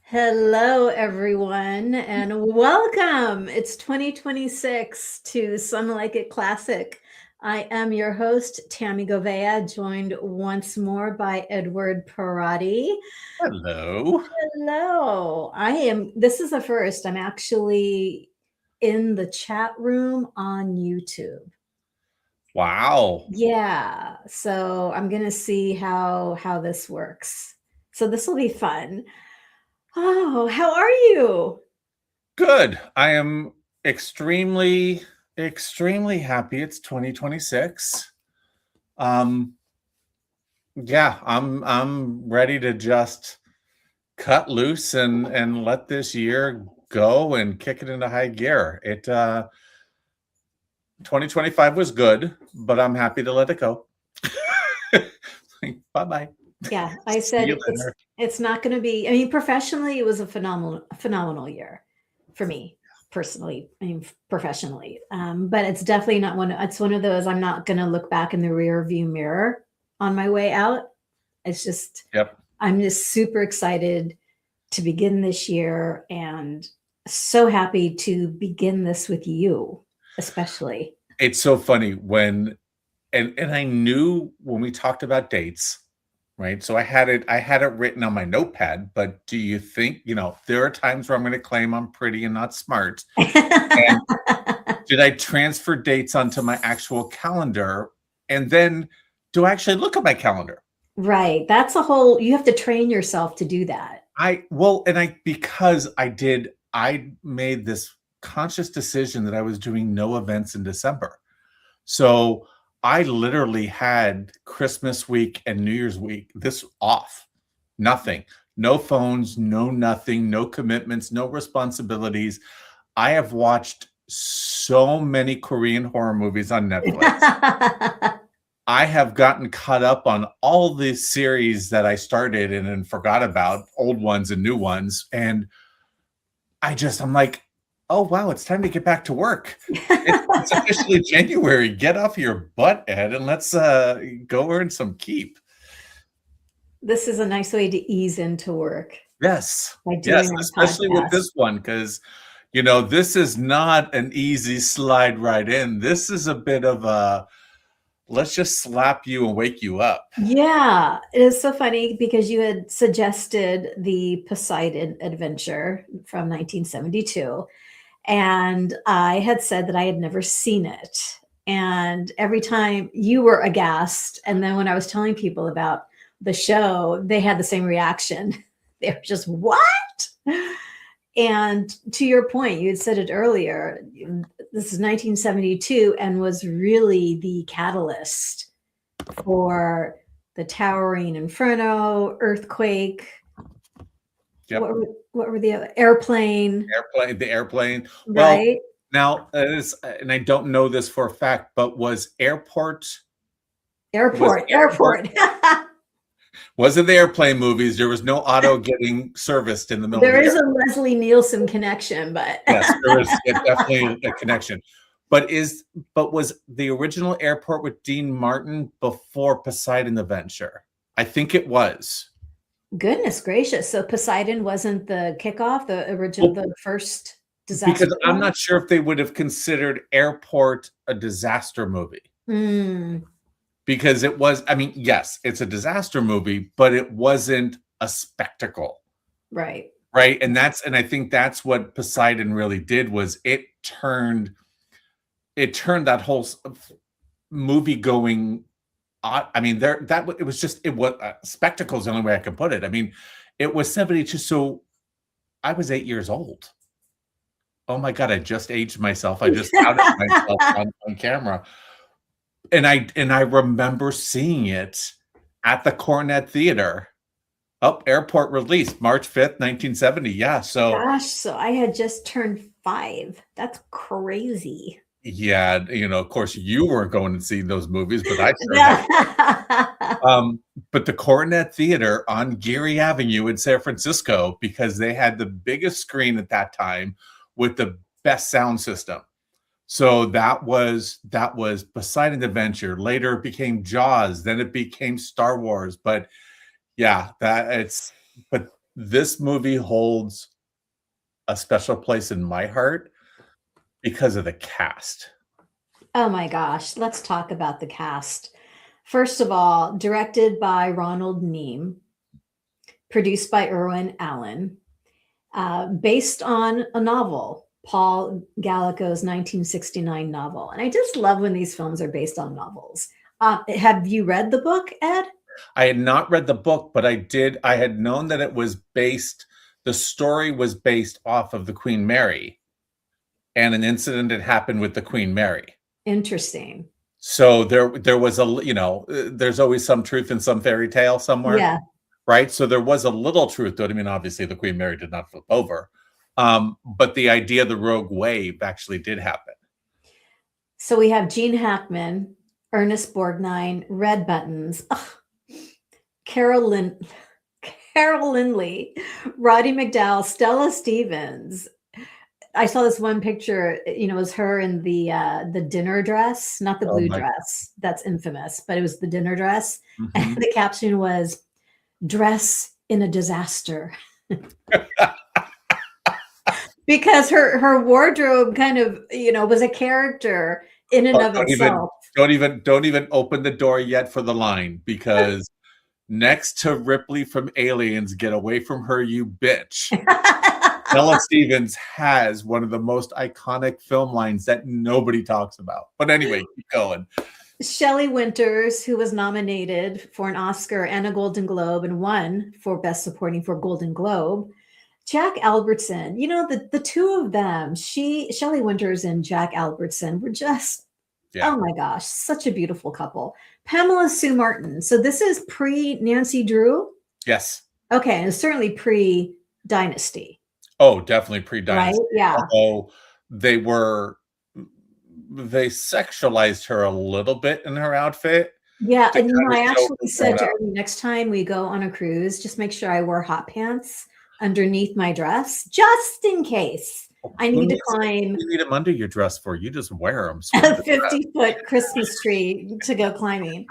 Hello, everyone, and welcome. It's 2026 to Some Like It Classic. I am your host, Tami Goveia, joined once more by Edward Perotti. Hello. Hello. This is the first. I'm actually in the chat room on YouTube. Wow. Yeah, so I'm gonna see how this works. So this will be fun. Oh, how are you? Good. I am extremely happy it's 2026. Um yeah, I'm ready to just cut loose and let this year go and kick it into high gear. 2025 was good, but I'm happy to let it go. Bye-bye. Yeah, I See said you later. it's not going to be. I mean, professionally, it was a phenomenal year for me personally. I mean, professionally, but it's definitely not one. It's one of those. I'm not going to look back in the rear view mirror on my way out. It's just Yep. I'm just super excited to begin this year and so happy to begin this with you, especially. It's so funny when and I knew when we talked about dates, right? So I had it written on my notepad, but do you think, there are times where I'm going to claim I'm pretty and not smart. And did I transfer dates onto my actual calendar? And then do I actually look at my calendar? Right. That's a whole. You have to train yourself to do that. Because I made this conscious decision that I was doing no events in December. So I literally had Christmas week and New Year's week this off. Nothing. No phones, no nothing, no commitments, no responsibilities. I have watched so many Korean horror movies on Netflix. I have gotten caught up on all the series that I started and then forgot about, old ones and new ones. And I'm like, oh, wow, it's time to get back to work. It's officially January. Get off your butt, Ed, and let's go earn some keep. This is a nice way to ease into work Yes. by Yes, doing our especially with podcast. this one, because this is not an easy slide right in. This is a bit of a let's just slap you and wake you up. Yeah, it is so funny because you had suggested the Poseidon adventure from 1972, and I had said that I had never seen it. And every time you were aghast, and then when I was telling people about the show, they had the same reaction. They were just, what? And to your point, you had said it earlier, this is 1972 and was really the catalyst for the Towering Inferno, Earthquake. Yep. What were the other? Airplane? The airplane. Well, Right? now, and I don't know this for a fact, but was Airport. it the airplane movies? There was no auto getting serviced in the middle of There the is air. a Leslie Nielsen connection, but Yes, there is definitely a connection. But was the original airport with Dean Martin before Poseidon Adventure? I think it was. goodness gracious. So Poseidon wasn't the kickoff, the original, the first disaster Because I'm one? not sure if they would have considered Airport a disaster movie. Mm. Because it was, I mean, yes, it's a disaster movie, but it wasn't a spectacle. Right. Right. And I think that's what Poseidon really did was it turned that whole movie going. I mean, it was spectacle is the only way I can put it. I mean, it was 72. So I was 8 years old. Oh my God, I just aged myself. I just outed myself on camera. And I remember seeing it at the Cornet Theater. Airport release, March 5th, 1970. Yeah. So Gosh, so I had just turned 5. That's crazy. yeah, of course you weren't going to see those movies, but I sure had. Yeah. But the Coronet Theater on Geary Avenue in San Francisco, because they had the biggest screen at that time with the best sound system. So that was Poseidon Adventure. Later it became Jaws, then it became Star Wars. But yeah, but this movie holds a special place in my heart because of the cast. Oh my gosh, let's talk about the cast. First of all, directed by Ronald Neame, produced by Irwin Allen, based on a novel, Paul Gallico's 1969 novel. And I just love when these films are based on novels. Have you read the book, Ed? I had not read the book, but I had known that it was the story was based off of the Queen Mary and an incident that happened with the Queen Mary. Interesting. So there was there's always some truth in some fairy tale somewhere. Yeah. Right. So there was a little truth to it. I mean, obviously the Queen Mary did not flip over. But the idea of the rogue wave actually did happen. So we have Gene Hackman, Ernest Borgnine, Red Buttons, Carol Lindley, Roddy McDowall, Stella Stevens. I saw this one picture, it was her in the dinner dress, not the blue dress. That's infamous, but it was the dinner dress. Mm-hmm. And the caption was, "Dress in a disaster." Because her wardrobe kind of, was a character in and of itself. Don't even open the door yet for the line, because next to Ripley from Aliens, "Get away from her, you bitch." Stella Stevens has one of the most iconic film lines that nobody talks about. But anyway, keep going. Shelley Winters, who was nominated for an Oscar and a Golden Globe and won for Best Supporting for Golden Globe. Jack Albertson, the two of them, Shelley Winters and Jack Albertson were just, oh my gosh, such a beautiful couple. Pamela Sue Martin. So this is pre-Nancy Drew? Yes. Okay, and it's certainly pre-Dynasty. Oh, definitely pre-Dynasty. Right? Yeah. Although they sexualized her a little bit in her outfit. Yeah, and I actually said to her, next time we go on a cruise, just make sure I wear hot pants underneath my dress, just in case I need to climb. You need them under your dress for? You just wear them. A 50-foot Christmas tree to go climbing.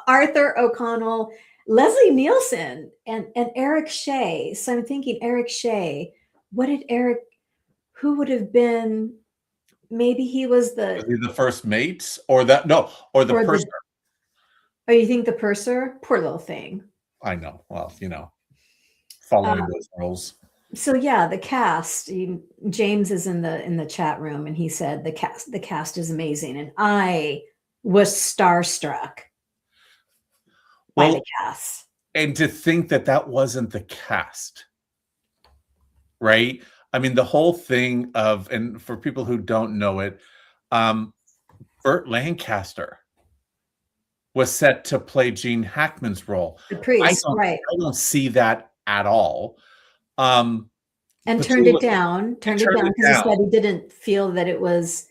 Arthur O'Connell, Leslie Nielsen, and Eric Shea. So I'm thinking Eric Shea. Who would have been? Maybe he was the first mate, or the purser. Oh, you think the purser? Poor little thing. I know. Well, following those rules. So yeah, the cast. James is in the chat room, and he said the cast is amazing, and I was starstruck by the cast. And to think that wasn't the cast, right? I mean, the whole thing of, and for people who don't know it, Burt Lancaster was set to play Gene Hackman's role. The priest, right? I don't see that at all. And turned it down because he said he didn't feel that it was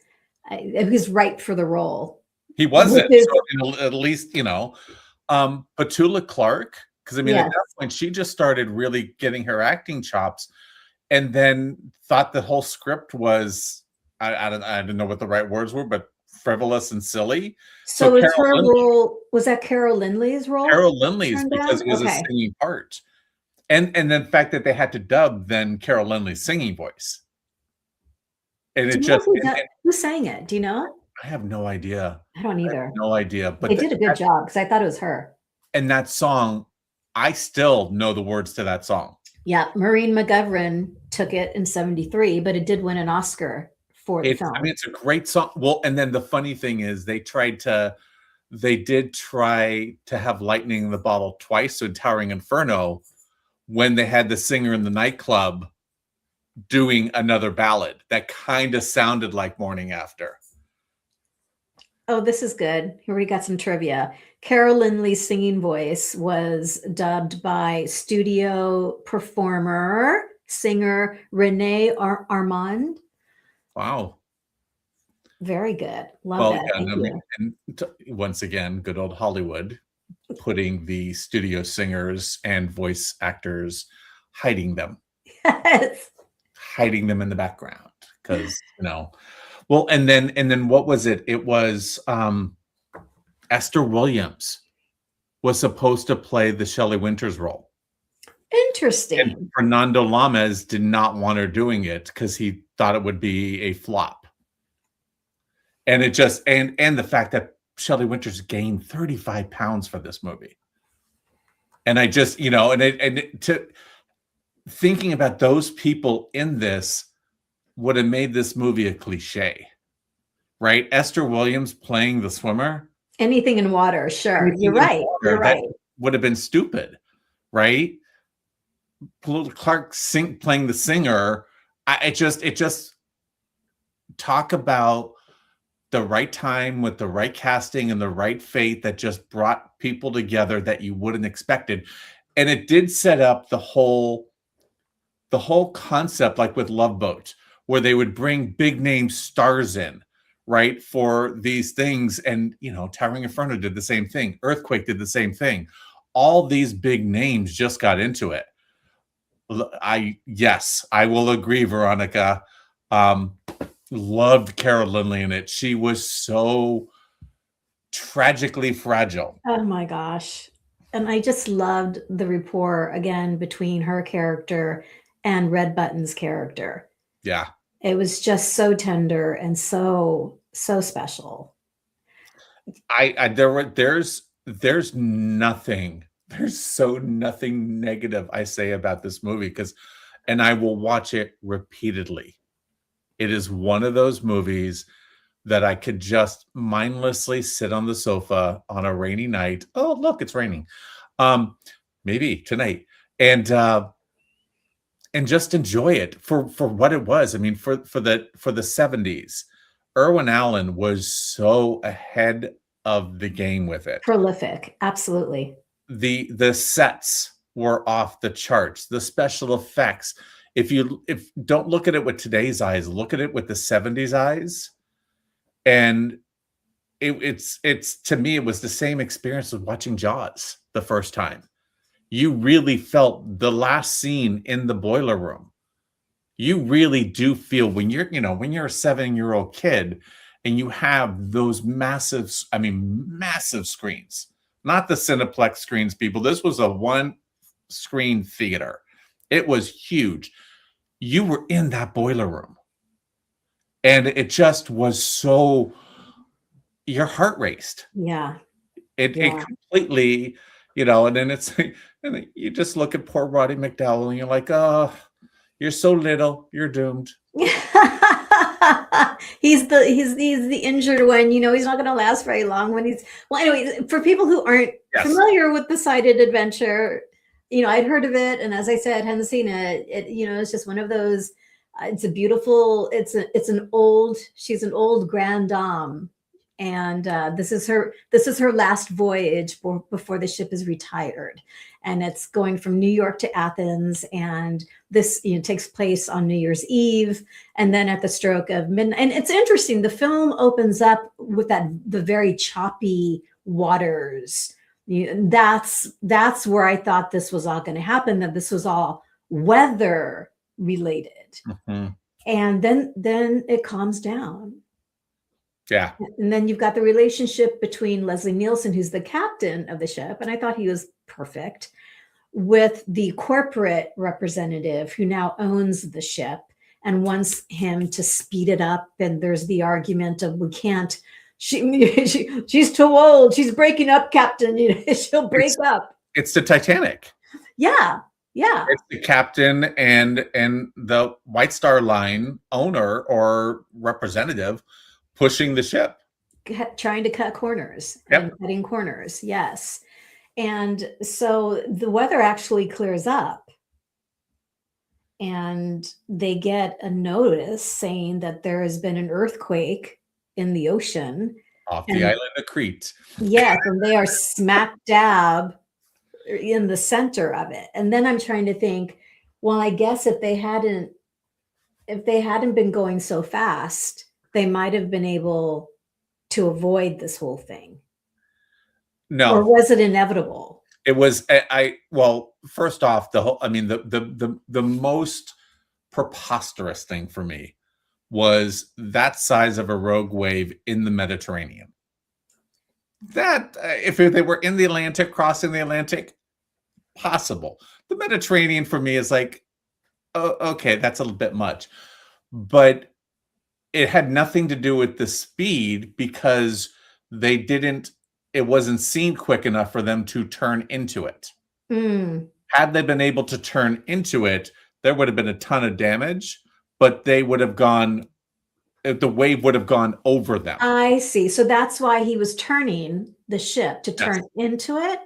right for the role. He wasn't. So at least, Petula Clark, because at that point she just started really getting her acting chops, and then thought the whole script was, I don't know what the right words were, but frivolous and silly. So was her role, was that Carol Lindley's role? Carol Lindley's, because it was a singing part. And the fact that they had to dub then Carol Lindley's singing voice. And who sang it? Do you know? I have no idea. I don't either. I have no idea. But they did a good job, because I thought it was her. And that song, I still know the words to that song. Yeah, Maureen McGovern took it in '73, but it did win an Oscar for the film. I mean, it's a great song. Well, and then the funny thing is they did try to have lightning in the bottle twice. So in Towering Inferno, when they had the singer in the nightclub doing another ballad that kind of sounded like Morning After. Oh, this is good. Here we got some trivia. Carol Lindley's singing voice was dubbed by studio performer, singer Renee Armand. Wow. Very good. Love that. Yeah, Thank you. And once again, good old Hollywood, putting the studio singers and voice actors, hiding them. Yes. Hiding them in the background, because, Well, and then what was it? It was Esther Williams was supposed to play the Shelley Winters role. Interesting. And Fernando Lamas did not want her doing it because he thought it would be a flop. And it just and the fact that Shelley Winters gained 35 pounds for this movie. And I just, to thinking about those people in this would have made this movie a cliche, right? Esther Williams playing the swimmer. Anything in water, sure. You're right. You're right. Would have been stupid, right? Clark playing the singer. It just talk about the right time with the right casting and the right fate that just brought people together that you wouldn't expected. And it did set up the whole concept, like with Love Boat, where they would bring big name stars in, right, for these things. And, Towering Inferno did the same thing. Earthquake did the same thing. All these big names just got into it. Yes, I will agree, Veronica. Loved Carol Lindley in it. She was so tragically fragile. Oh my gosh. And I just loved the rapport again between her character and Red Button's character. Yeah. It was just so tender and so special. There's nothing negative I say about this movie, and I will watch it repeatedly. It is one of those movies that I could just mindlessly sit on the sofa on a rainy night. Oh, look, it's raining. Maybe tonight. And just enjoy it for what it was. I mean, for the 70s, Irwin Allen was so ahead of the game with it. Prolific, absolutely. The sets were off the charts. The special effects. If don't look at it with today's eyes, look at it with the 70s eyes. And it's to me, it was the same experience with watching Jaws the first time. You really felt the last scene in the boiler room. You really do feel when you're a 7-year-old kid and you have those massive screens, not the Cineplex screens, people. This was a one screen theater. It was huge. You were in that boiler room. And it just was so, your heart raced. Yeah. It completely, and then it's, and you just look at poor Roddy McDowell and you're like, oh, you're so little, you're doomed. He's the injured one. He's not going to last very long anyway, for people who aren't familiar with Poseidon Adventure, I'd heard of it. And as I said, hadn't seen it. It's just one of those, it's a beautiful, she's an old grande dame. And this is her last voyage before the ship is retired. And it's going from New York to Athens. And this takes place on New Year's Eve. And then at the stroke of midnight. And it's interesting. The film opens up with the very choppy waters. That's where I thought this was all going to happen, that this was all weather related. Mm-hmm. And then it calms down. Yeah. And then you've got the relationship between Leslie Nielsen, who's the captain of the ship, and I thought he was perfect, with the corporate representative who now owns the ship and wants him to speed it up. And there's the argument of, we can't, she's too old. She's breaking up, Captain. She'll break up. It's the Titanic. Yeah. Yeah. It's the captain and the White Star Line owner or representative pushing the ship, trying to cut corners. Yep. And cutting corners. Yes. And so the weather actually clears up and they get a notice saying that there has been an earthquake in the ocean off the island of Crete. Yes. And they are smack dab in the center of it. And then I'm trying to think, well, I guess if they hadn't been going so fast, they might have been able to avoid this whole thing. No. Or was it inevitable? It was, well, first off, the most preposterous thing for me was that size of a rogue wave in the Mediterranean. That, if they were in the Atlantic, crossing the Atlantic, possible. The Mediterranean for me is like, oh, okay, that's a little bit much. But it had nothing to do with the speed because it wasn't seen quick enough for them to turn into it. Mm. Had they been able to turn into it, there would have been a ton of damage, but the wave would have gone over them. I see. So that's why he was turning the ship to Yes. turn into it?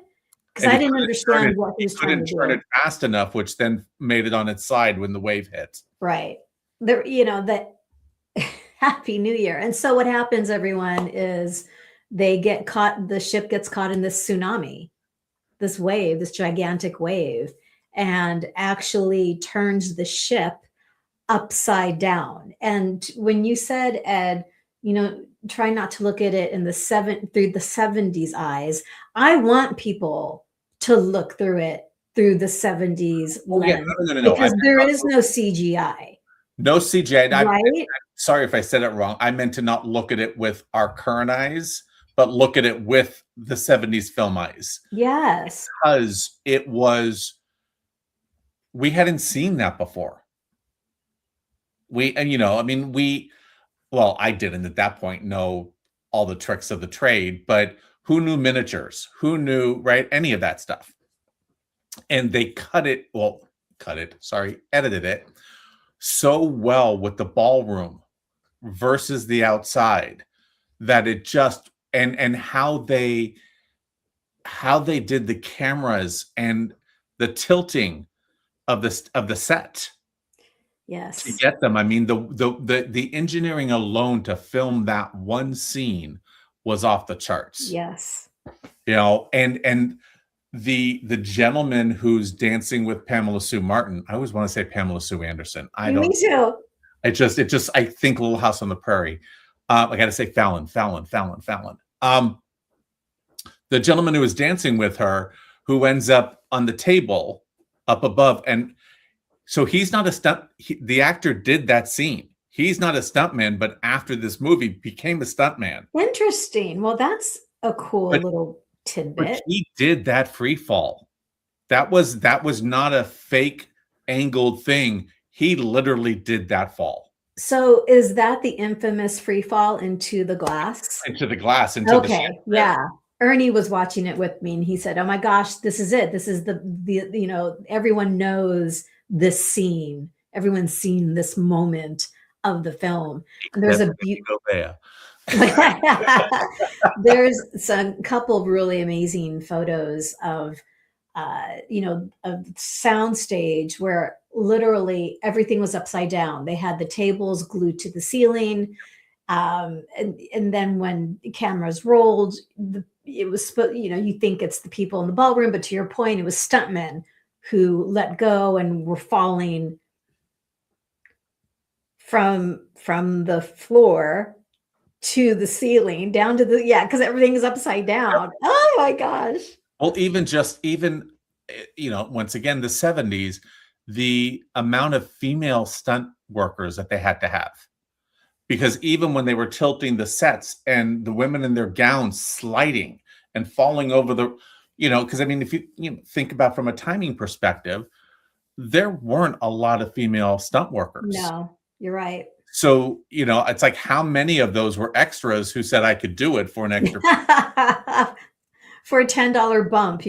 Because And I didn't understand what he he was trying couldn't to turn do. it fast enough, which then made it on its side when the wave hit. Right. There, you know, that Happy New Year. And so what happens, everyone, is the ship gets caught in this tsunami, this wave, this gigantic wave, and actually turns the ship upside down. And when you said, Ed, try not to look at it through the 70s eyes. I want people to look through it through the 70s Oh, yeah. lens No. because there is no CGI. No CGI. Right? Sorry if I said it wrong. I meant to not look at it with our current eyes, but look at it with the 70s film eyes. Yes. Because we hadn't seen that before. I didn't at that point know all the tricks of the trade, but who knew miniatures? Who knew, right? Any of that stuff. And they edited it so well with the ballroom versus the outside that it just and how they did the cameras and the tilting of the set Yes. to get them. I mean, the engineering alone to film that one scene was off the charts. Yes. And the gentleman who's dancing with Pamela Sue Martin, I always want to say Pamela Sue Anderson. Me too. I think Little House on the Prairie. I got to say Fallon. The gentleman who was dancing with her, who ends up on the table up above, and so he's not a stunt. The actor did that scene. He's not a stuntman, but after this movie became a stuntman. Interesting. Well, that's a cool little tidbit. But he did that free fall. That was not a fake angled thing. He literally did that fall. So is that the infamous free fall into the glass? Into the glass. Okay. Yeah. Ernie was watching it with me and he said, oh my gosh, this is it. This is the everyone knows this scene. Everyone's seen this moment of the film. And there's a Goveia. There's some couple of really amazing photos of of soundstage where literally everything was upside down. They had the tables glued to the ceiling. And then when cameras rolled, it was, you think it's the people in the ballroom, but to your point, it was stuntmen who let go and were falling from the floor to the ceiling down to because everything is upside down. Oh my gosh. Well, even once again, the 70s, the amount of female stunt workers that they had to have. Because even when they were tilting the sets and the women in their gowns sliding and falling over because I mean, if you think about from a timing perspective, there weren't a lot of female stunt workers. No, you're right. So, it's like how many of those were extras who said I could do it for an extra for a $10 bump,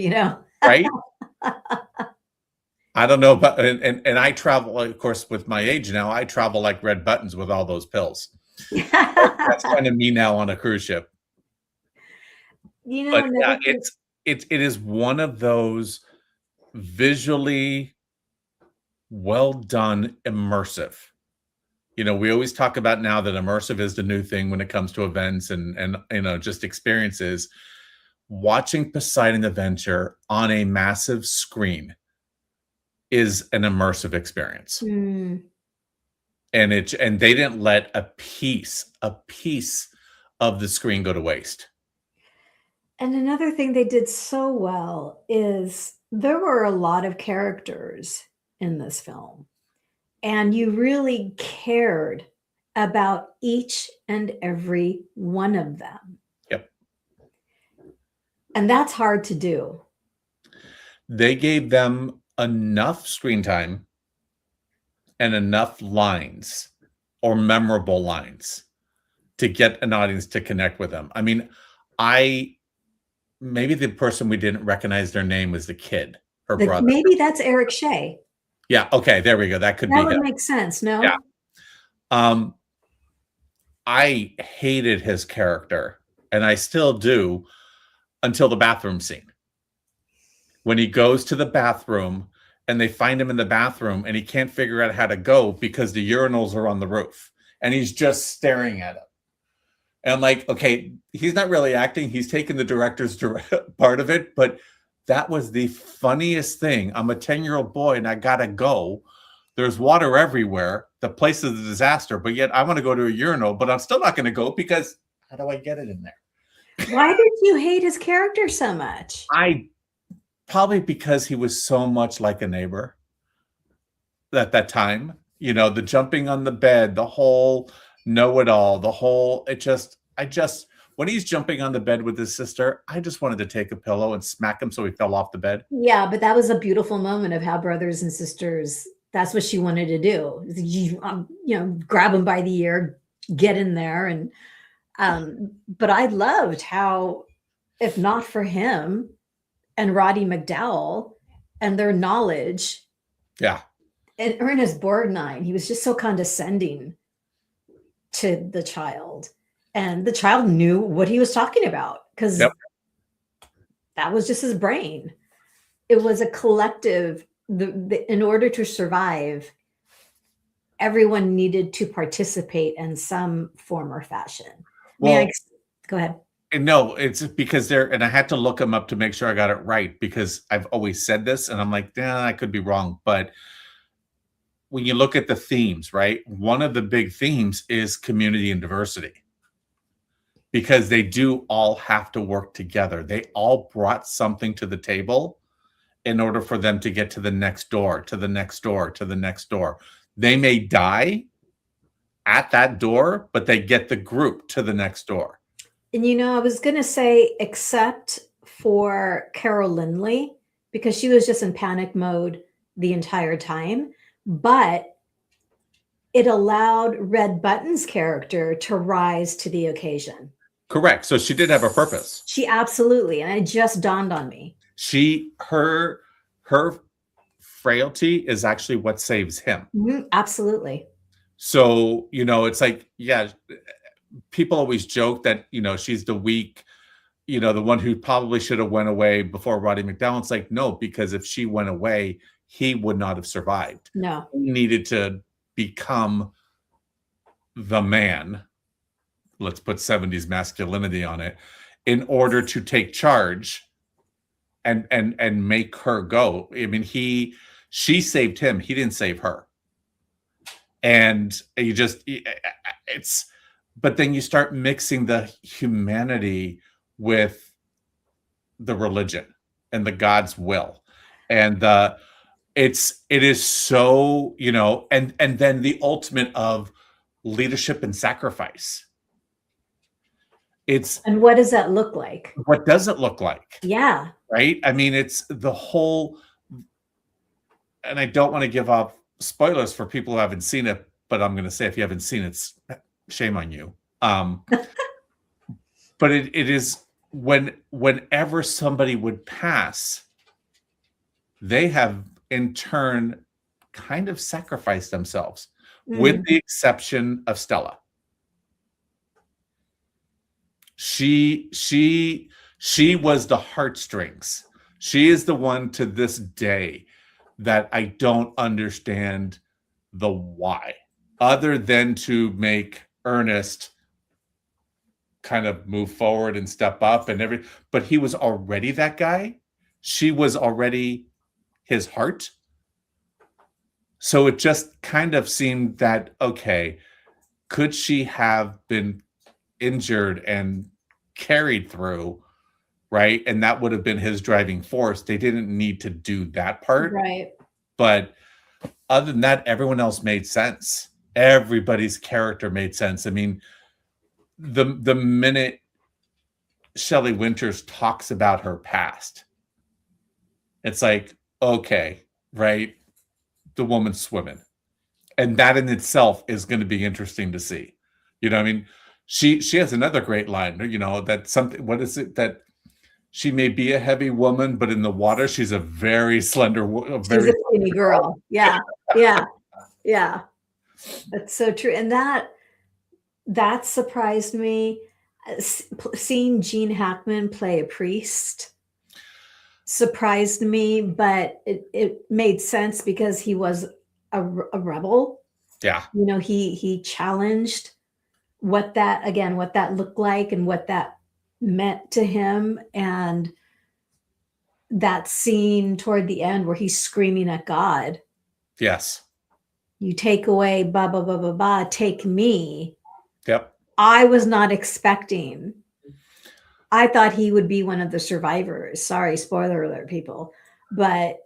right? I don't know, but and I travel, of course, with my age now, I travel like red buttons with all those pills. That's kind of me now on a cruise ship. But yeah, it is one of those visually well done, immersive. We always talk about now that immersive is the new thing when it comes to events and just experiences. Watching Poseidon Adventure on a massive screen is an immersive experience. Mm. And they didn't let a piece of the screen go to waste. And another thing they did so well is there were a lot of characters in this film, and you really cared about each and every one of them. Yep. And that's hard to do. They gave them enough screen time and enough lines or memorable lines to get an audience to connect with them. I mean, I maybe the person we didn't recognize their name was the kid, her brother. Maybe that's Eric Shea. Yeah, okay, there we go. That could That be would him. make sense, no? Yeah. I hated his character, and I still do, until the bathroom scene. When he goes to the bathroom and they find him in the bathroom and he can't figure out how to go because the urinals are on the roof and he's just staring at him. And I'm like, okay, he's not really acting. He's taking the director's part of it, but that was the funniest thing. I'm a 10-year-old boy and I gotta go. There's water everywhere. The place is a disaster, but yet I want to go to a urinal, but I'm still not going to go because how do I get it in there? Why did you hate his character so much? I probably because he was so much like a neighbor at that time. You know, the jumping on the bed, the whole know-it-all, the whole when he's jumping on the bed with his sister, I just wanted to take a pillow and smack him so he fell off the bed. Yeah, but that was a beautiful moment of how brothers and sisters, that's what she wanted to do. You know, grab him by the ear, get in there. And but I loved how, if not for him and Roddy McDowell and their knowledge, Yeah. and Ernest Borgnine, he was just so condescending to the child. And the child knew what he was talking about because that was just his brain. It was a collective. In order to survive, everyone needed to participate in some form or fashion. Well, go ahead. No, it's because and I had to look them up to make sure I got it right because I've always said this and I'm like, I could be wrong. But when you look at the themes, right? One of the big themes is community and diversity because they do all have to work together. They all brought something to the table in order for them to get to the next door, to the next door, to the next door. They may die at that door, but they get the group to the next door. And, you know, I was going to say, except for Carol Lindley, because she was just in panic mode the entire time, but it allowed Red Button's character to rise to the occasion. Correct. So she did have a purpose. She absolutely, and it just dawned on me. Her frailty is actually what saves him. Mm-hmm, absolutely. So, you know, it's like, yeah, people always joke that, you know, she's the weak, you know, the one who probably should have went away before Roddy McDowell. It's like, no, because if she went away, he would not have survived. No. He needed to become the man. Let's put 70s masculinity on it in order to take charge and make her go. I mean, she saved him. He didn't save her. And but then you start mixing the humanity with the religion and the God's will. And it is so, you know, and then the ultimate of leadership and sacrifice. And what does that look like? What does it look like? Yeah. Right? I mean, it's the whole, and I don't want to give up spoilers for people who haven't seen it, but I'm going to say if you haven't seen it, shame on you. But it is whenever somebody would pass, they have in turn kind of sacrificed themselves, with the exception of Stella. She was the heartstrings. She is the one to this day that I don't understand the why, other than to make Ernest kind of move forward and step up and but he was already that guy. She was already his heart. So it just kind of seemed that, okay, could she have been injured and carried through, right? And that would have been his driving force. They didn't need to do that part. Right. But other than that, everyone else made sense. Everybody's character made sense. I mean, the minute Shelley Winters talks about her past, It's like, okay, right? The woman's swimming. And that in itself is going to be interesting to see. You know, I mean, she has another great line, you know, that something, what is it, that she may be a heavy woman, but in the water, she's a very slender, She's a very skinny girl. Yeah. Yeah. Yeah. That's so true. And that surprised me. Seeing Gene Hackman play a priest surprised me, but it made sense because he was a rebel. yeah, You know, he challenged what that looked like and what that meant to him. And that scene toward the end where he's screaming at God, yes, you take away, ba, ba, ba, ba, ba, take me. yep. I was not expecting. I thought he would be one of the survivors. Sorry, spoiler alert, people. But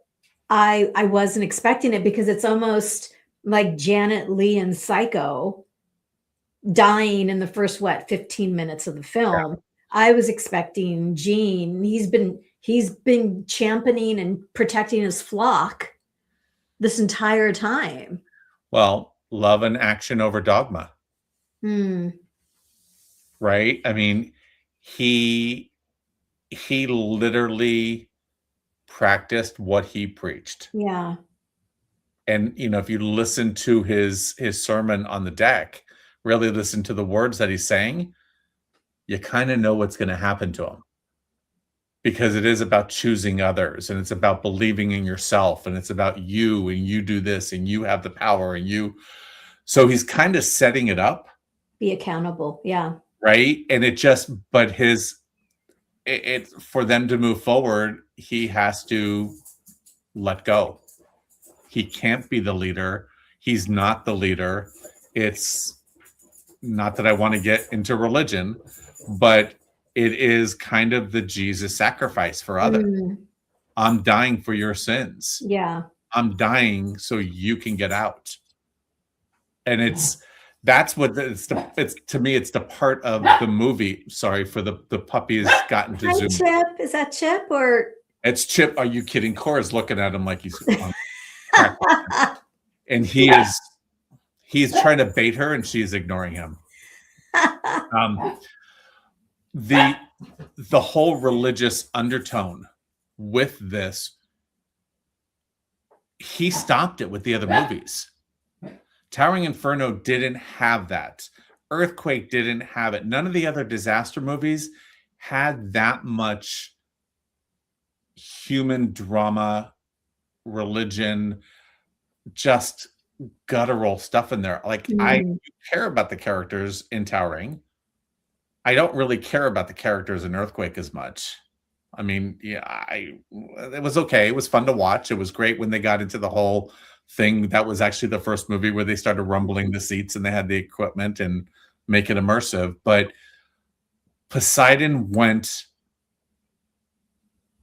I wasn't expecting it because it's almost like Janet Leigh in Psycho dying in the first 15 minutes of the film. I was expecting Gene. He's been championing and protecting his flock this entire time. Well, love and action over dogma, Hmm. right? I mean, he literally practiced what he preached. Yeah. And you know, if you listen to his sermon on the deck, really listen to the words that he's saying, you kind of know what's going to happen to him. Because it is about choosing others, and it's about believing in yourself, and it's about you, and you do this, and you have the power, and you. So he's kind of setting it up, Be accountable. Yeah. right? And it just, but it for them to move forward, he has to let go. He can't be the leader. He's not the leader. It's not that I want to get into religion, but it is kind of the Jesus sacrifice for others. I'm dying for your sins. Yeah. I'm dying so you can get out. And that's what it's to me, it's the part of the movie. Sorry for the puppy has gotten to Hi, zoom. Chip. Is that Chip or It's Chip. Are you kidding? Cora's looking at him like he's on and he's trying to bait her and she's ignoring him. The whole religious undertone with this, he stopped it with the other movies. Towering Inferno didn't have that. Earthquake didn't have it. None of the other disaster movies had that much human drama, religion, just guttural stuff in there. Like I care about the characters in Towering. I don't really care about the characters in Earthquake as much. I mean, yeah, it was okay. It was fun to watch. It was great when they got into the whole thing. That was actually the first movie where they started rumbling the seats and they had the equipment and make it immersive. But Poseidon went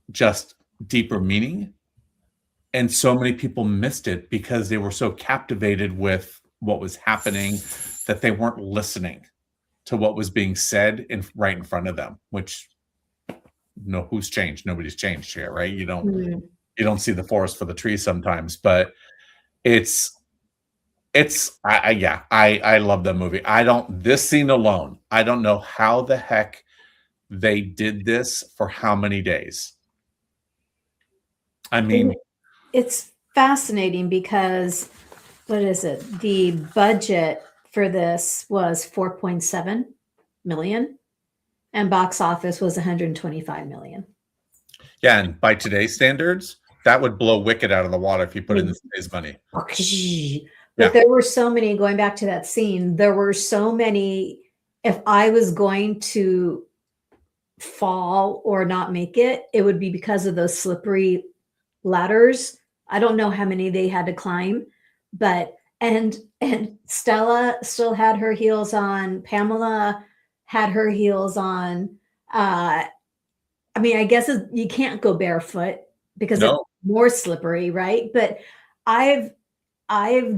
just deeper meaning. And so many people missed it because they were so captivated with what was happening that they weren't listening to what was being said right in front of them, which no, who's changed? Nobody's changed here, right? You don't see the forest for the trees sometimes, but I love that movie. This scene alone, I don't know how the heck they did this for how many days. I mean, it's fascinating because what is it? The budget for this was 4.7 million and box office was 125 million. Yeah, and by today's standards, that would blow Wicked out of the water if you put in today's money. But there were so many, going back to that scene, there were so many, if I was going to fall or not make it, it would be because of those slippery ladders. I don't know how many they had to climb, but and Stella still had her heels on. Pamela had her heels on. I mean, I guess you can't go barefoot because it's more slippery, right? But I've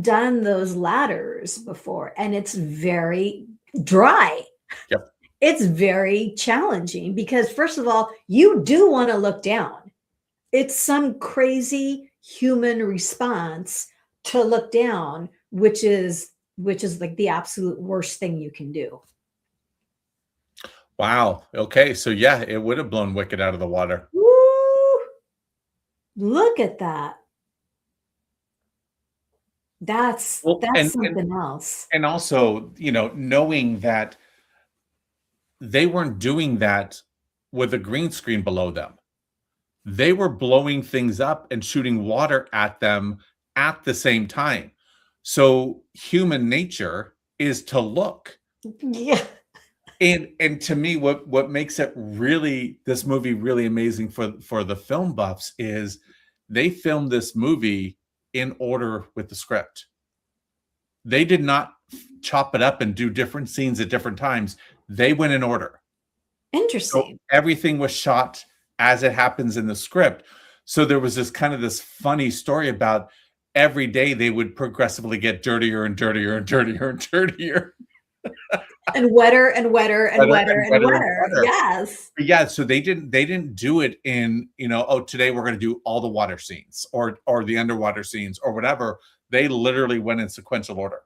done those ladders before and it's very dry. Yep. It's very challenging because first of all, you do want to look down. It's some crazy human response to look down, which is like the absolute worst thing you can do. Wow. Okay. So yeah, it would have blown Wicked out of the water. Woo! Look at that. That's Well, that's something else. and also, knowing that they weren't doing that with a green screen below them. They were blowing things up and shooting water at them at the same time. So human nature is to look. Yeah. And to me, what makes this movie really amazing for the film buffs is they filmed this movie in order with the script. They did not chop it up and do different scenes at different times. They went in order. So Interesting. everything was shot as it happens in the script. So there was this funny story about every day they would progressively get dirtier and dirtier and dirtier and dirtier. And wetter and wetter and wetter and wetter wetter. wetter. Yes. But yeah, so they didn't do it in, today we're going to do all the water scenes or the underwater scenes or whatever. They literally went in sequential order.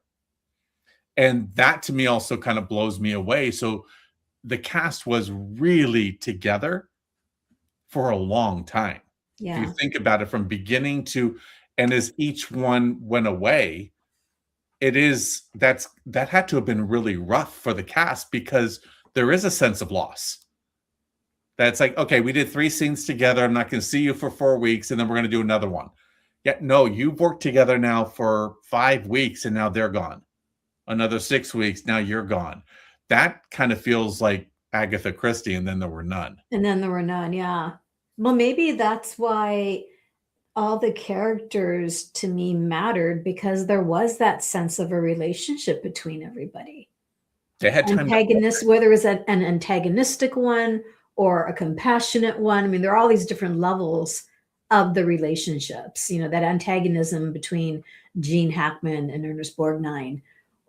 And that to me also kind of blows me away. So the cast was really together for a long time. If Yeah. you think about it from beginning to, and as each one went away, that had to have been really rough for the cast because there is a sense of loss. That's like, okay, we did 3 scenes together. I'm not going to see you for 4 weeks, and then we're going to do another one. Yeah, no, you've worked together now for 5 weeks, and now they're gone. Another 6 weeks, now you're gone. That kind of feels like Agatha Christie, and then there were none. And then there were none. Yeah. Well, maybe that's why all the characters to me mattered, because there was that sense of a relationship between everybody. They had time Antagonist, whether it was an antagonistic one or a compassionate one. I mean, there are all these different levels of the relationships. That antagonism between Gene Hackman and Ernest Borgnine,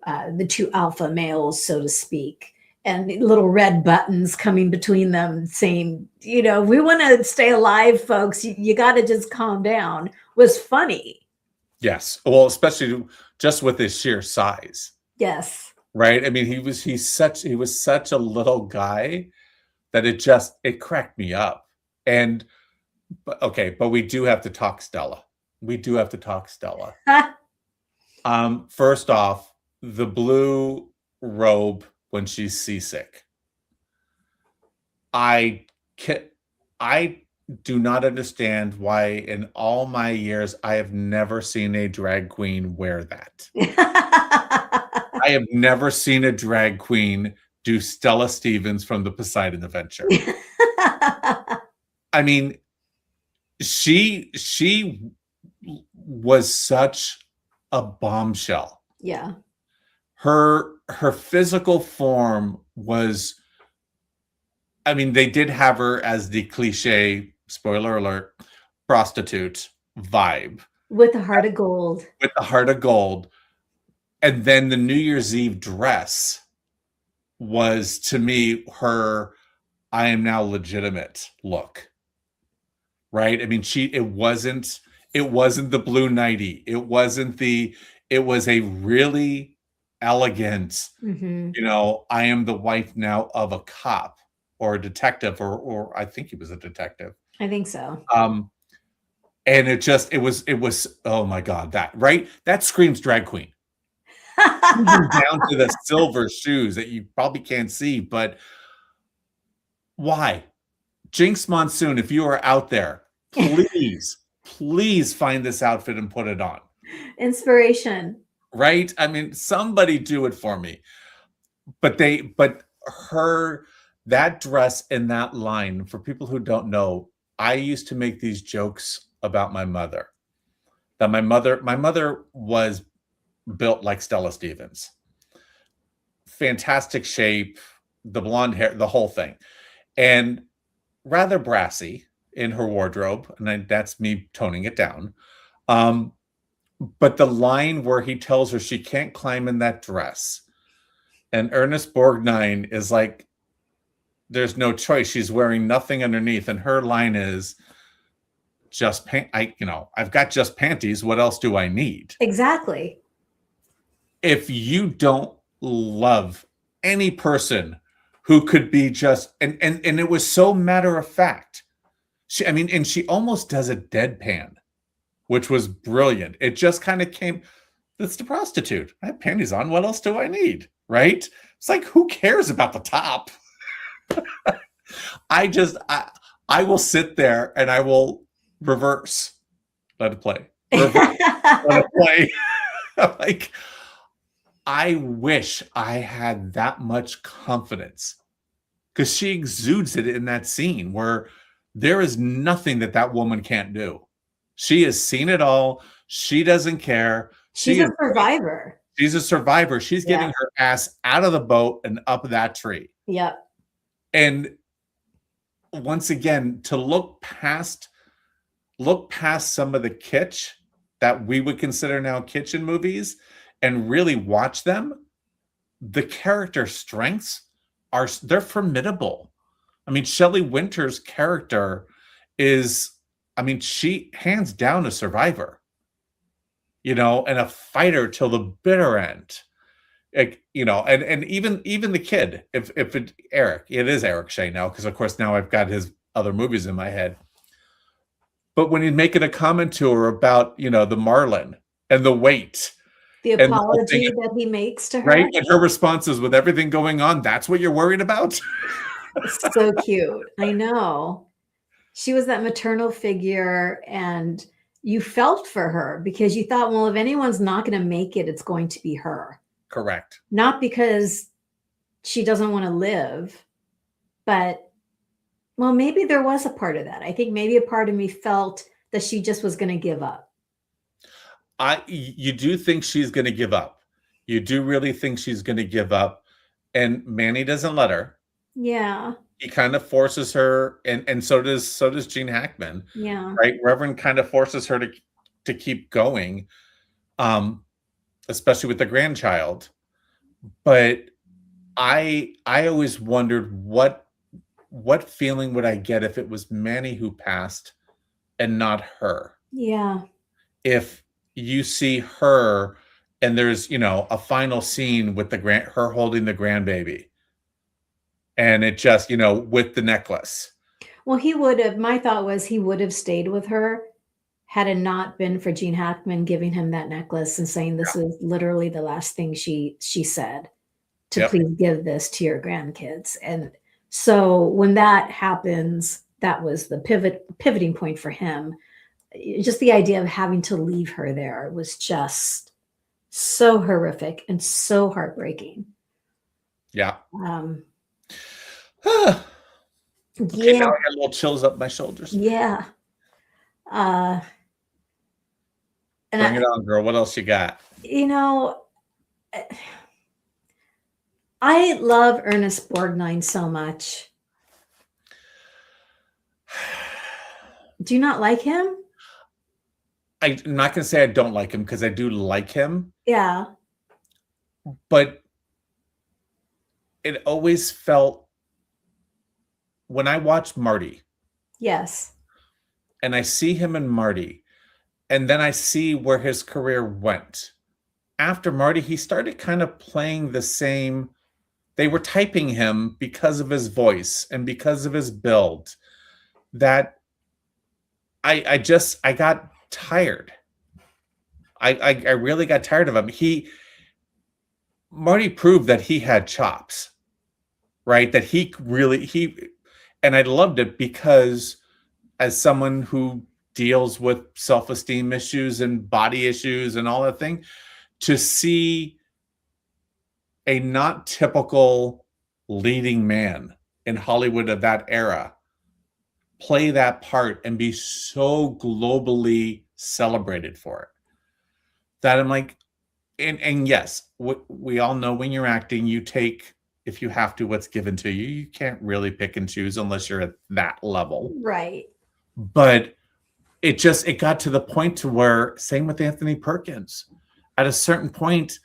the 2 alpha males, so to speak, and the little red buttons coming between them saying, we want to stay alive, folks. You got to just calm down, was funny. Yes. Well, especially just with his sheer size. Yes. Right? I mean, he was such a little guy that it cracked me up. But we do have to talk Stella. First off, the blue robe when she's seasick. I do not understand why in all my years I have never seen a drag queen wear that. I have never seen a drag queen do Stella Stevens from the Poseidon Adventure. I mean, she was such a bombshell. Yeah. Her physical form was, I mean, they did have her as the cliche, spoiler alert, prostitute vibe. With a heart of gold. And then the New Year's Eve dress was, to me, her I am now legitimate look. Right? I mean, it wasn't the blue nightie. It was a really elegant, I am the wife now of a cop or a detective, or I think he was a detective. I think so. And it was, oh my God, that screams drag queen. Down to the silver shoes that you probably can't see, but why? Jinx Monsoon, if you are out there, please find this outfit and put it on. Inspiration. Right? I mean, somebody do it for me. But that dress and that line, for people who don't know, I used to make these jokes about my mother. That my mother was built like Stella Stevens. Fantastic shape, the blonde hair, the whole thing. And rather brassy in her wardrobe, and that's me toning it down. But the line where he tells her she can't climb in that dress, and Ernest Borgnine is like, there's no choice. She's wearing nothing underneath. And her line is, I've got just panties. What else do I need? Exactly. If you don't love any person who could be just, and it was so matter of fact. And she almost does a deadpan, which was brilliant. It just kind of came, that's the prostitute. I have panties on. What else do I need? Right? It's like, who cares about the top? I will sit there and I will reverse. Let it play. Reverse. Let it play. Like, I wish I had that much confidence, because she exudes it in that scene where there is nothing that woman can't do. She has seen it all. She doesn't care. She's a survivor. She's a survivor. She's getting her ass out of the boat and up that tree. Yep. And once again, to look past some of the kitsch that we would consider now kitsch in movies and really watch them, the character strengths they're formidable. I mean, Shelley Winter's character is, she hands down a survivor, and a fighter till the bitter end. And even the kid, Eric, it is Eric Shea now, because of course now I've got his other movies in my head. But when he's making a comment to her about, the marlin and the weight, the apology that he makes to her, right? And her response is, with everything going on, that's what you're worried about? So cute. I know. She was that maternal figure, and you felt for her because you thought, well, if anyone's not going to make it, it's going to be her. Correct. Not because she doesn't want to live, but, well, maybe there was a part of that. I think maybe a part of me felt that she just was going to give up. You do think she's going to give up. You do really think she's going to give up. And Manny doesn't let her. Yeah. He kind of forces her, and so does Gene Hackman. Yeah. Right? Reverend kind of forces her to keep going, especially with the grandchild. But I always wondered what feeling would I get if it was Manny who passed and not her. Yeah. If you see her and there's, a final scene with her holding the grandbaby, and it just, with the necklace. Well, my thought was he would have stayed with her had it not been for Gene Hackman giving him that necklace and saying, this is literally the last thing she said, to please give this to your grandkids. And so when that happens, that was the pivoting point for him. Just the idea of having to leave her there was just so horrific and so heartbreaking. Yeah. Yeah. Okay, now I got little chills up my shoulders. Yeah. Bring it on, girl. What else you got? I love Ernest Borgnine so much. Do you not like him? I'm not going to say I don't like him, because I do like him. Yeah. But it always felt, when I watched Marty. Yes. And I see him in Marty, and then I see where his career went. After Marty, he started kind of playing the same. They were typing him because of his voice and because of his build, that I got tired. I really got tired of him. Marty proved that he had chops, right? That and I loved it, because as someone who deals with self-esteem issues and body issues and all that thing, to see a not typical leading man in Hollywood of that era play that part and be so globally celebrated for it, that I'm like, and yes, we all know when you're acting, you take, if you have to, what's given to you. You can't really pick and choose unless you're at that level. Right. But it got to the point to where, same with Anthony Perkins, at a certain point,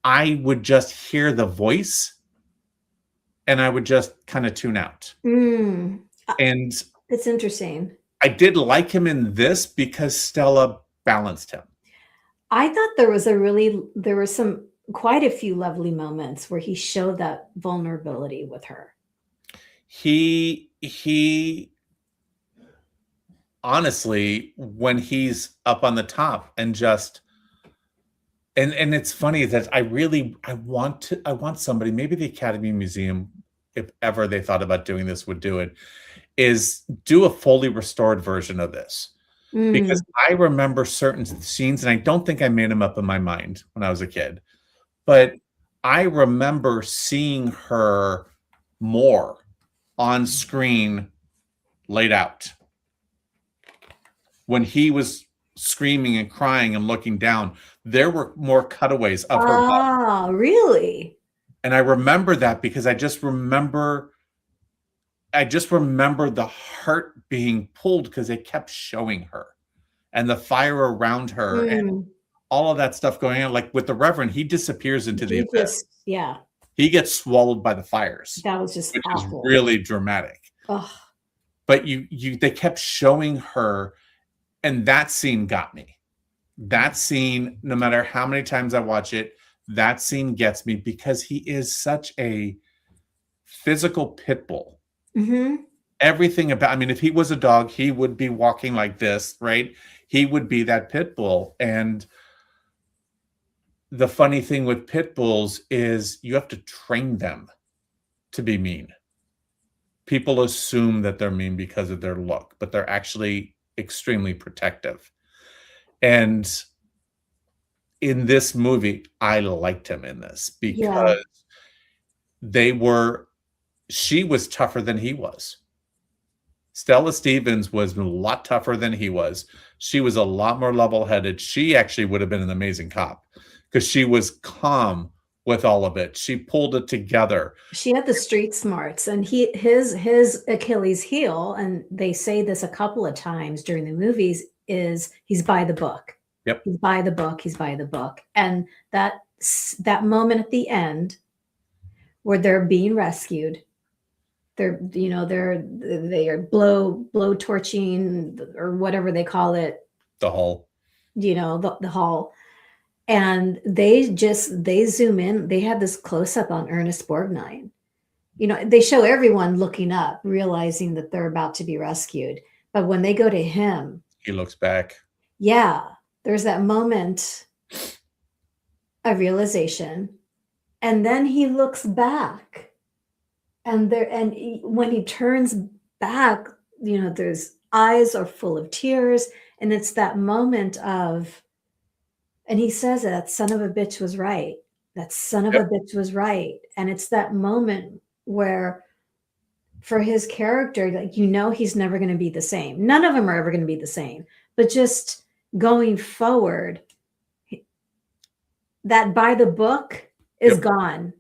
I would just hear the voice and I would just kind of tune out. And it's interesting. I did like him in this because Stella balanced him. I thought there were some quite a few lovely moments where he showed that vulnerability with her. He honestly, when he's up on the top and just and it's funny that I want somebody, maybe the Academy Museum, if ever they thought about doing this, would do it, is do a fully restored version of this. Because Mm. I remember certain scenes, and I don't think I made them up in my mind when I was a kid, but I remember seeing her more on screen laid out. When he was screaming and crying and looking down, there were more cutaways of her body. Ah, really? And I remember that because I just remember the heart being pulled because they kept showing her and the fire around her and Mm. all of that stuff going on. Like with the Reverend, he disappears into the He abyss. just, yeah, He gets swallowed by the fires, that was just which is awful. really dramatic. Ugh. But they kept showing her, and that scene got me. That scene, no matter how many times I watch it, that scene gets me because he is such a physical pit bull. Hmm. Everything about, I mean, if he was a dog, he would be walking like this, right? He would be that pit bull. And the funny thing with pit bulls is you have to train them to be mean. People assume that they're mean because of their look, but they're actually extremely protective. And in this movie, I liked him in this Yeah. because she was tougher than he was. Stella Stevens was a lot tougher than he was. She was a lot more level-headed. She actually would have been an amazing cop because she was calm with all of it. She pulled it together. She had the street smarts, and his Achilles heel, and they say this a couple of times during the movies, is he's by the book. Yep. He's by the book. He's by the book. And that moment at the end where they're being rescued, they are blow torching or whatever they call it, The whole the hall, and they zoom in. They have this close up on Ernest Borgnine. They show everyone looking up, realizing that they're about to be rescued. But when they go to him, he looks back. yeah, there's that moment of realization. And then he looks back, and when he turns back, there's eyes are full of tears. And it's that moment of, and he says that son of a bitch was right. That son of a Yep. bitch was right. And it's that moment where for his character, like, he's never going to be the same. None of them are ever going to be the same. But just going forward, that by the book is Yep. gone.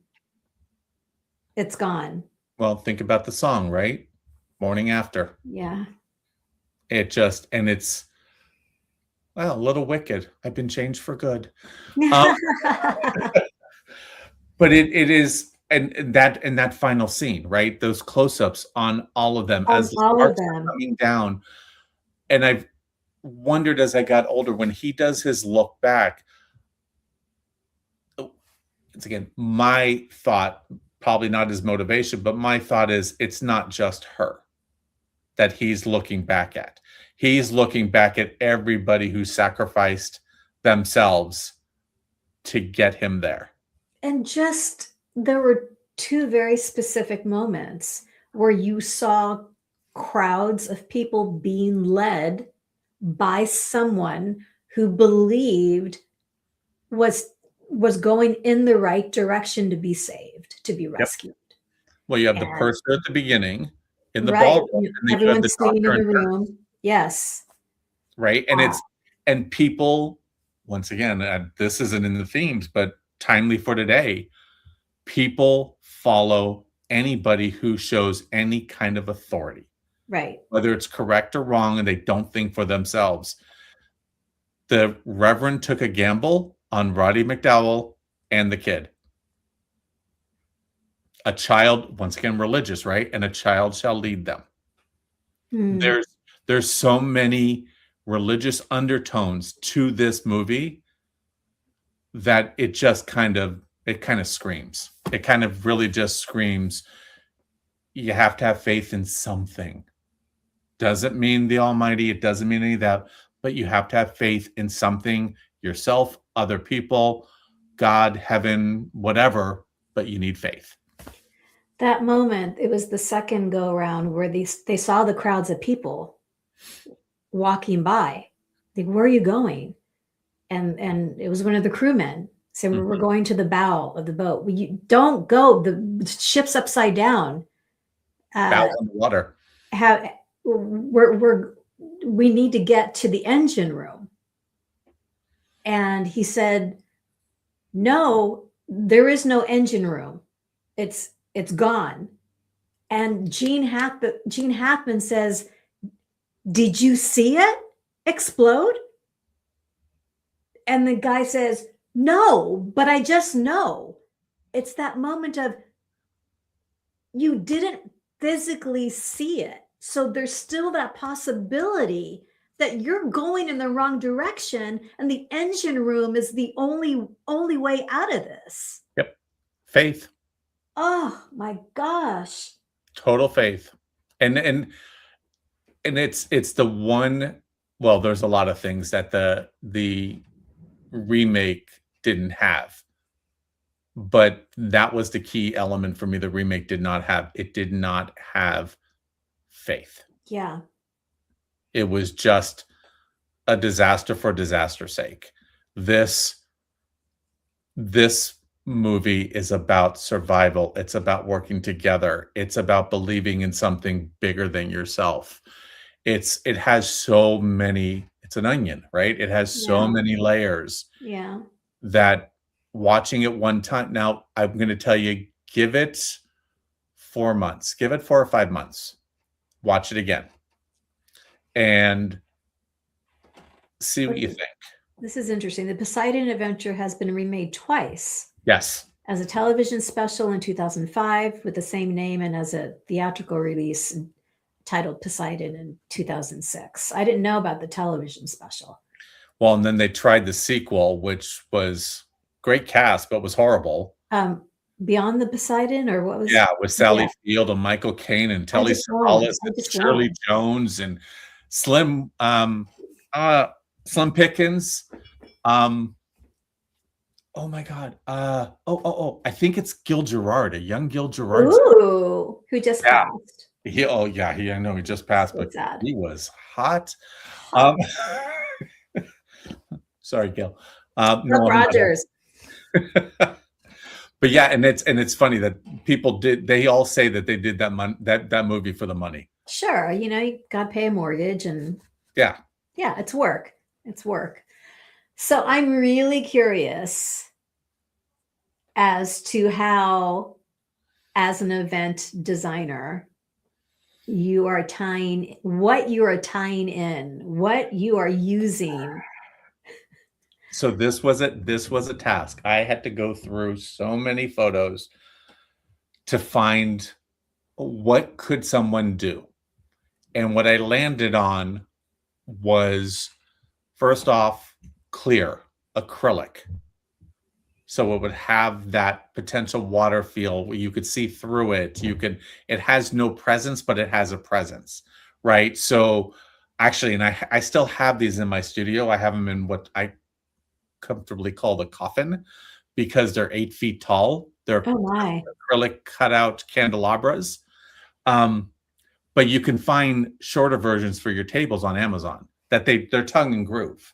It's gone. Well, think about the song, right? Morning After. Yeah. It's well, a little wicked. I've been changed for good. But it is, and that final scene, right? Those close-ups on all of them On as the all of sparks are them. coming down. And I've wondered as I got older, when he does his look back, it's again, my thought, probably not his motivation, but my thought is it's not just her that he's looking back at. He's looking back at everybody who sacrificed themselves to get him there. And there were two very specific moments where you saw crowds of people being led by someone who believed was going in the right direction to be saved, to be Yep. rescued. Well, you have the And purser at the beginning in the right, ballroom, and then you have everyone's the staying in doctor the and nurse, room. Yes. right? And people, once again, this isn't in the themes, but timely for today, people follow anybody who shows any kind of authority, Right. whether it's correct or wrong, and they don't think for themselves. The Reverend took a gamble on Roddy McDowell and the kid. A child, once again, religious, right? And a child shall lead them. Hmm. There's so many religious undertones to this movie that it kind of screams. It kind of really just screams, you have to have faith in something. Doesn't mean the Almighty, it doesn't mean any of that, but you have to have faith in something, yourself, other people, God, heaven, whatever, but you need faith. That moment, it was the second go around where they saw the crowds of people walking by. Like, where are you going? And it was one of the crewmen saying, we're going to the bow of the boat. Well, you don't go. The ship's upside down. Bow on the water. We need to get to the engine room. And he said, no, there is no engine room. It's gone. And Gene Hackman says, did you see it explode? And the guy says, no, but I just know. It's that moment of, you didn't physically see it. So there's still that possibility that you're going in the wrong direction, and the engine room is the only way out of this. Yep. Faith. Oh my gosh. Total faith. And it's the one, well, there's a lot of things that the remake didn't have, but that was the key element for me. The remake did not have. It did not have faith. Yeah. It was just a disaster for disaster's sake. This movie is about survival. It's about working together. It's about believing in something bigger than yourself. It has so many, it's an onion, right? It has so many layers. Yeah. That watching it one time, now I'm going to tell you, give it 4 months, give it 4 or 5 months, watch it again, and see what you think. This is interesting. The Poseidon Adventure has been remade twice. Yes. As a television special in 2005 with the same name, and as a theatrical release titled Poseidon in 2006. I didn't know about the television special. Well, and then they tried the sequel, which was great cast, but was horrible. Beyond the Poseidon, or what was? Yeah, with Sally Field and Michael Caine and Telly Savalas and Shirley Jones and Slim Pickens. Oh my God. I think it's Gil Gerard, a young Gil Gerard. Ooh, who just passed. I know he just passed, So but sad. he was hot. Sorry, Gil. Rogers. But yeah, and it's funny that they all say that they did that movie for the money. Sure, you got to pay a mortgage, and yeah, it's work. It's work. So I'm really curious as to how, as an event designer, you are tying what you are using. So this was a task. I had to go through so many photos to find what could someone do. And what I landed on was, first off, clear acrylic. So it would have that potential water feel where you could see through it. It has no presence, but it has a presence, right? So actually, and I still have these in my studio. I have them in what I comfortably call the coffin, because they're 8 feet tall. They're acrylic cutout candelabras. But you can find shorter versions for your tables on Amazon that they're tongue and groove.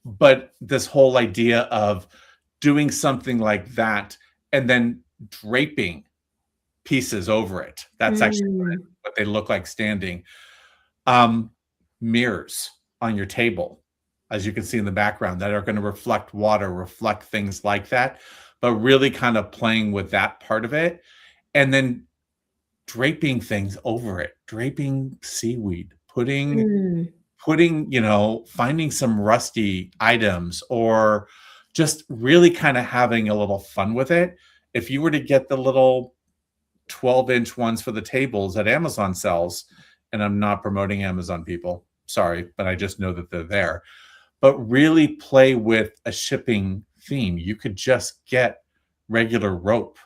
But this whole idea of doing something like that and then draping pieces over it, that's actually what they look like standing. Mirrors on your table, as you can see in the background, that are going to reflect water, reflect things like that, but really kind of playing with that part of it. And then draping things over it, draping seaweed, putting, finding some rusty items, or just really kind of having a little fun with it. If you were to get the little 12-inch ones for the tables that Amazon sells, and I'm not promoting Amazon, people, sorry, but I just know that they're there, but really play with a shipping theme. You could just get regular rope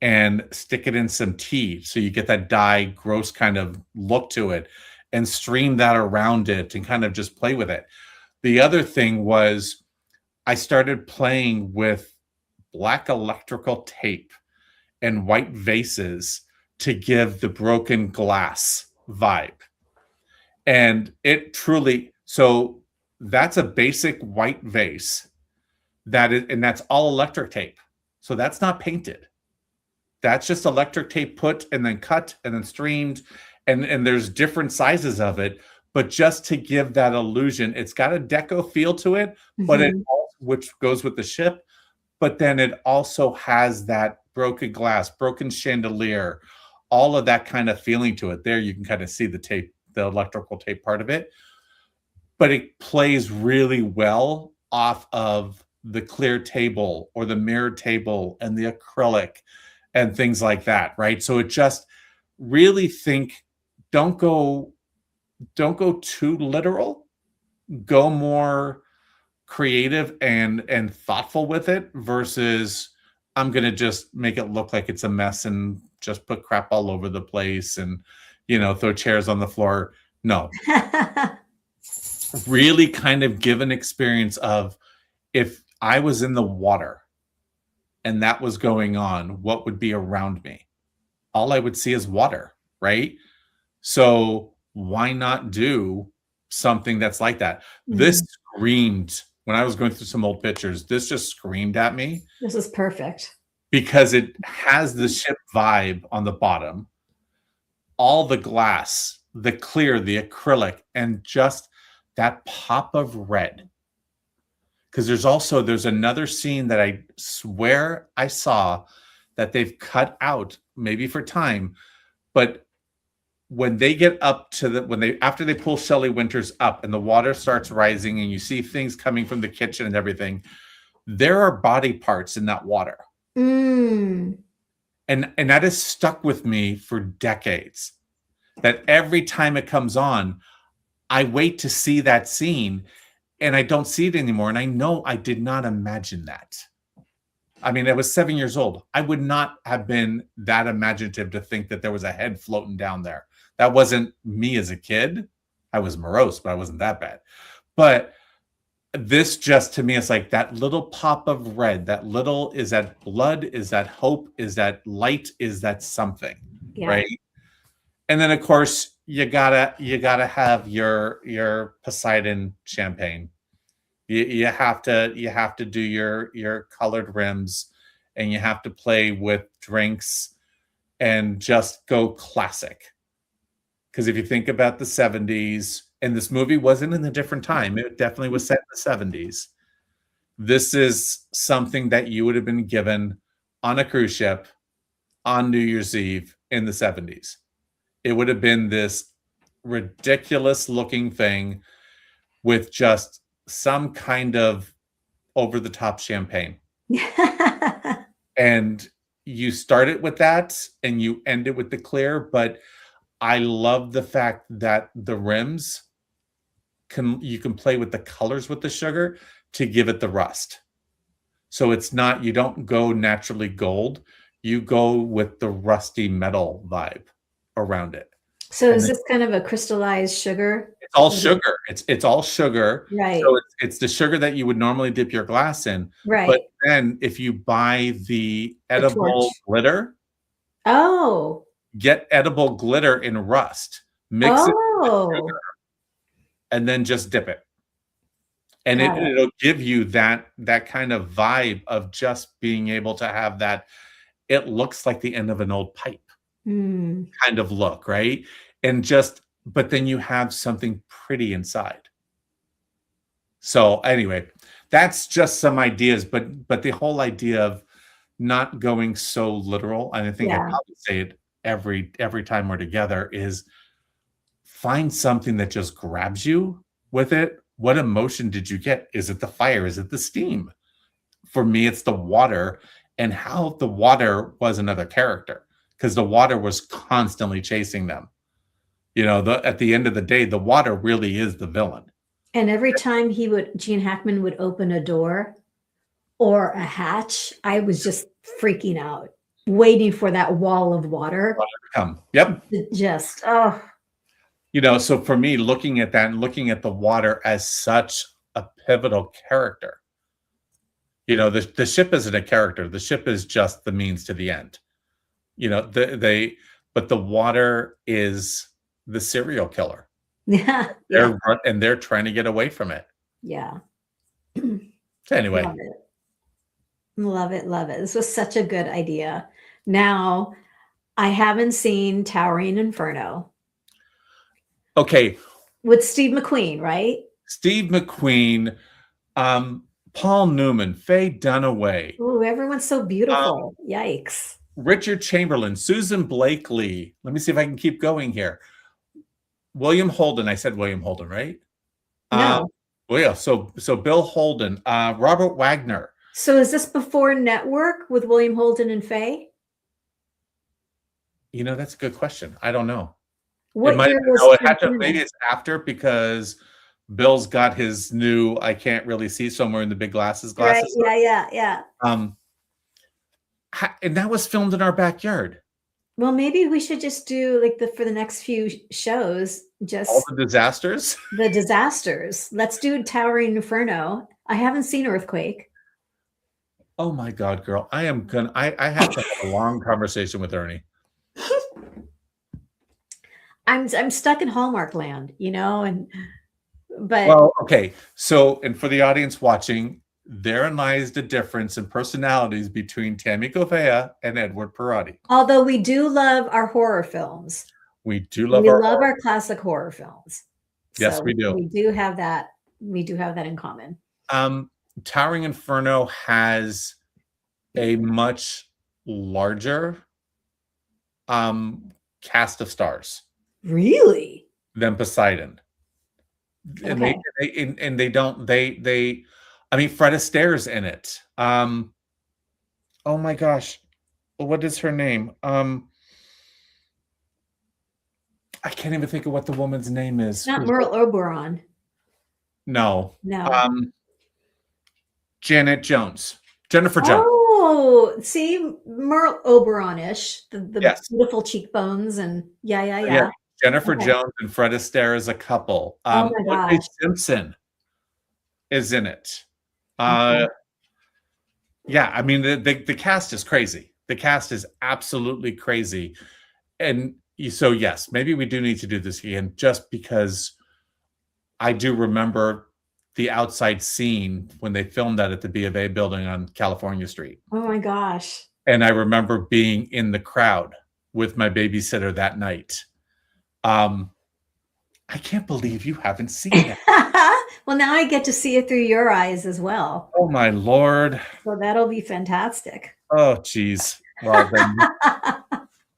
and stick it in some tea so you get that dye gross kind of look to it, and stream that around it and kind of just play with it. The other thing was I started playing with black electrical tape and white vases to give the broken glass vibe. And it truly, so that's a basic white vase and that's all electric tape. So that's not painted. That's just electric tape put and then cut and then streamed. And there's different sizes of it, but just to give that illusion, it's got a deco feel to it, but it also, which goes with the ship, but then it also has that broken glass, broken chandelier, all of that kind of feeling to it. There you can kind of see the tape, the electrical tape part of it, but it plays really well off of the clear table or the mirrored table and the acrylic and things like that, right? So it just really don't go too literal, go more creative and thoughtful with it versus I'm going to just make it look like it's a mess and just put crap all over the place and, throw chairs on the floor. No. Really kind of give an experience of, if I was in the water and that was going on, what would be around me? All I would see is water, right? So why not do something that's like that? This screamed, when I was going through some old pictures, this just screamed at me. This is perfect. Because it has the ship vibe on the bottom, all the glass, the clear, the acrylic, and just that pop of red. Because there's another scene that I swear I saw that they've cut out, maybe for time, but when they get up to after they pull Shelley Winters up and the water starts rising and you see things coming from the kitchen and everything, there are body parts in that water. And that has stuck with me for decades, that every time it comes on, I wait to see that scene and I don't see it anymore. And I know I did not imagine that. I mean, I was 7 years old. I would not have been that imaginative to think that there was a head floating down there. That wasn't me as a kid. I was morose, but I wasn't that bad. But this just, to me, it's like that little pop of red, that little, is that blood? Is that hope? Is that light? Is that something? Yeah. Right? And then of course you gotta have your Poseidon champagne. You have to do your colored rims, and you have to play with drinks and just go classic. Because if you think about the 70s, and this movie wasn't in a different time, it definitely was set in the 70s. This is something that you would have been given on a cruise ship on New Year's Eve in the 70s. It would have been this ridiculous looking thing with just some kind of over the top champagne. And you start it with that and you end it with the clear, but I love the fact that the rims you can play with the colors with the sugar to give it the rust. So it's not, you don't go naturally gold, you go with the rusty metal vibe around it. So is this kind of a crystallized sugar? It's all sugar. It's all sugar. Right. So it's the sugar that you would normally dip your glass in. Right. But then if you buy the edible glitter, get edible glitter in rust, mix it with sugar, and then just dip it. And it'll give you that kind of vibe of just being able to have that, it looks like the end of an old pipe kind of look, right? And but then you have something pretty inside. So anyway, that's just some ideas, but the whole idea of not going so literal, and I think I probably say it every time we're together, is find something that just grabs you with it. What emotion did you get? Is it the fire? Is it the steam? For me, it's the water, and how the water was another character, because the water was constantly chasing them. At the end of the day, the water really is the villain. And every time Gene Hackman would open a door or a hatch, I was just freaking out, waiting for that wall of water. Come. Yep. Just, So for me, looking at that and looking at the water as such a pivotal character, the ship isn't a character. The ship is just the means to the end. But the water is the serial killer. yeah. They're trying to get away from it. Yeah. Anyway. Love it. Love it. This was such a good idea. Now, I haven't seen Towering Inferno. Okay. With Steve McQueen, right? Steve McQueen, Paul Newman, Faye Dunaway. Oh, everyone's so beautiful. Yikes. Richard Chamberlain, Susan Blakely. Let me see if I can keep going here. William Holden. I said William Holden, right? No. Well, yeah. So Bill Holden, Robert Wagner. So is this before Network with William Holden and Faye? That's a good question. I don't know. What year was maybe it's after, because Bill's got his new I can't really see somewhere in the big glasses. Right. Yeah. And that was filmed in our backyard. Well, maybe we should just do for the next few shows, just all the disasters. The disasters. Let's do Towering Inferno. I haven't seen Earthquake. Oh my God, girl. I have to have a long conversation with Ernie. I'm stuck in Hallmark land, but well, okay. So, and for the audience watching, therein lies the difference in personalities between Tami Goveia and Edward Perotti. Although we do love our horror films. We do love our classic horror films. Yes, we do. We do have that. We do have that in common. Towering Inferno has a much larger cast of stars. Really? Than Poseidon. Okay. And Fred Astaire's in it. Oh my gosh. What is her name? I can't even think of what the woman's name is. Not Merle Oberon. No. No. Janet Jones. Jennifer Jones. Oh, see, Merle Oberon-ish. The yes. Beautiful cheekbones and yeah. Jennifer Jones and Fred Astaire as a couple. Oh my gosh. Simpson is in it. Okay. Yeah, the cast is crazy. The cast is absolutely crazy. And so, yes, maybe we do need to do this again, just because I do remember the outside scene when they filmed that at the B of A building on California Street. Oh my gosh. And I remember being in the crowd with my babysitter that night. I can't believe you haven't seen it. Well, now I get to see it through your eyes as well. Oh my Lord. So that'll be fantastic. Oh, geez. Well, then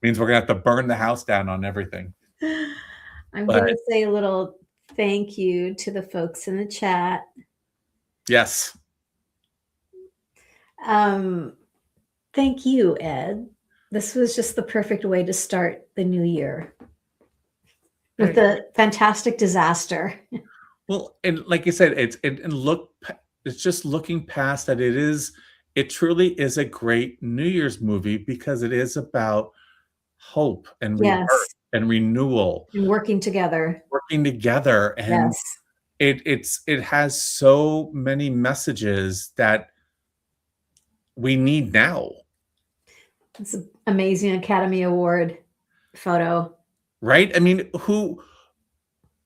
means we're going to have to burn the house down on everything. I'm going to say a little thank you to the folks in the chat. Yes. Thank you, Ed. This was just the perfect way to start the new year. With the fantastic disaster. Well, and like I said, it's just looking past that. It truly is a great New Year's movie, because it is about hope and rebirth and renewal and working together. And it has so many messages that we need now. It's an amazing Academy Award photo. Right?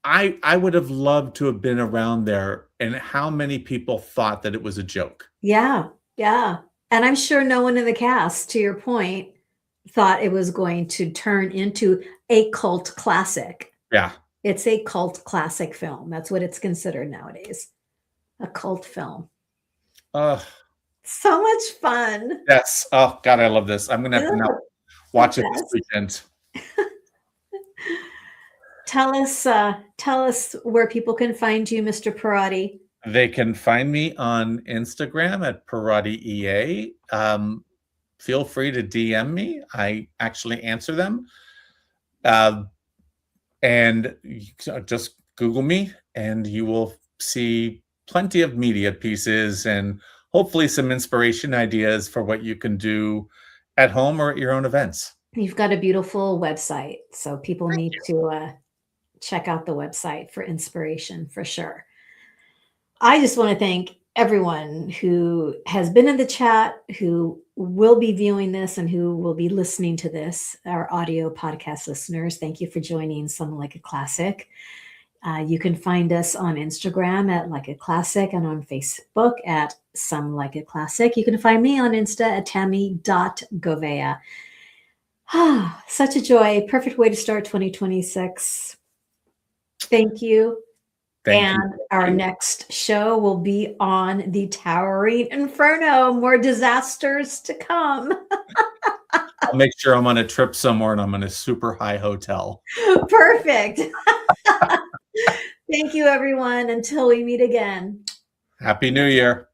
I would have loved to have been around there, and how many people thought that it was a joke. Yeah. And I'm sure no one in the cast, to your point, thought it was going to turn into a cult classic. Yeah. It's a cult classic film. That's what it's considered nowadays. A cult film. So much fun. Yes. Oh God, I love this. I'm going to have to now watch it this weekend. Tell us where people can find you, Mr. Perotti. They can find me on Instagram at PerottiEA. Feel free to DM me. I actually answer them. And just Google me and you will see plenty of media pieces and hopefully some inspiration ideas for what you can do at home or at your own events. You've got a beautiful website, so people Thank need you. to check out the website for inspiration for sure. I just want to thank everyone who has been in the chat, who will be viewing this, and who will be listening to this, our audio podcast listeners. Thank you for joining Some Like a Classic. You can find us on Instagram at Like a Classic and on Facebook at Some Like a Classic. You can find me on Insta at Tami.Goveia. Such a joy. Perfect way to start 2026. Thank you. Thank you. And our next show will be on the Towering Inferno. More disasters to come. I'll make sure I'm on a trip somewhere and I'm in a super high hotel. Perfect. Thank you, everyone. Until we meet again. Happy New Year.